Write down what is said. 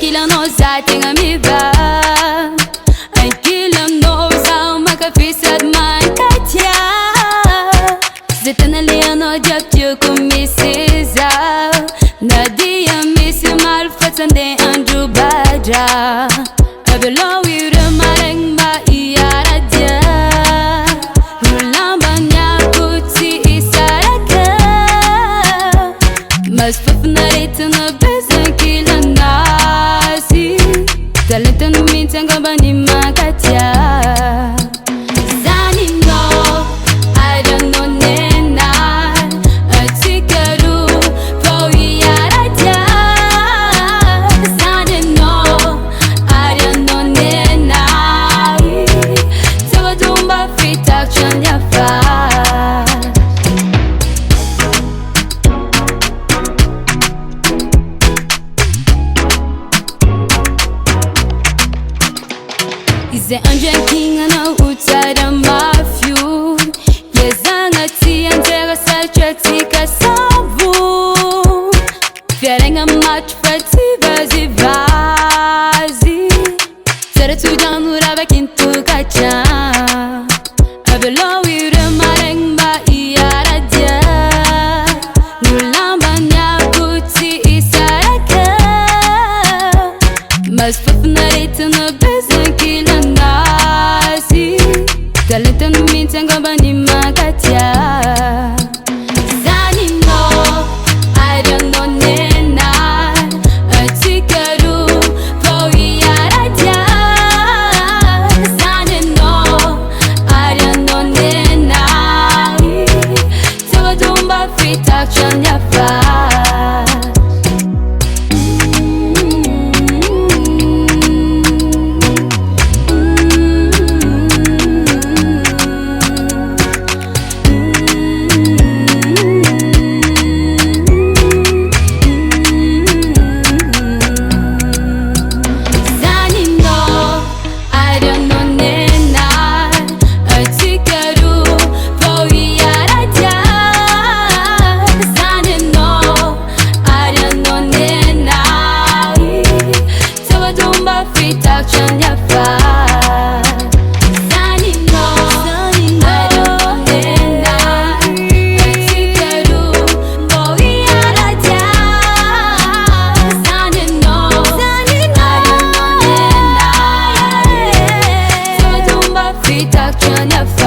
Aquilo não sai, tem a me ver. Aquilo não sai, uma cabeça de mancatia. Se tá na linha, não já te comecisa. Na dia, me se mal, fazendo Andrew Badra. I belong with the mareng ba iaradia. Rulamba nya puti isaraka. Mas fafnareta na bezan kila nasi. Talenta no mintanga bani makatia. Zani no, I don't know nena. Atikaru po iaradia. Zani no, I don't know nena. Tawa tumba fita chanya fa. Ize anje kinga na utada mafyu. Yezanga ti antera sa chatika savu. Fierenga mach fati vazi vazi. Sere tu janura bakintu kacha. I belong with the mareng ba iaradia. Nulamba nya puti isaraka. Mas fafnareta na bezan kila nasi. Talenta no mintanga bani makatia. Zani no, I don't know nena. Atikaru po iaradia. Zani no, I don't know nena. Tawa tumba fita chanya fa. Fita chanya fa. Zani no, I don't know nena. Atikaru po iaradia. Zani no, I don't know nena. Tawa tumba fita chanya fa.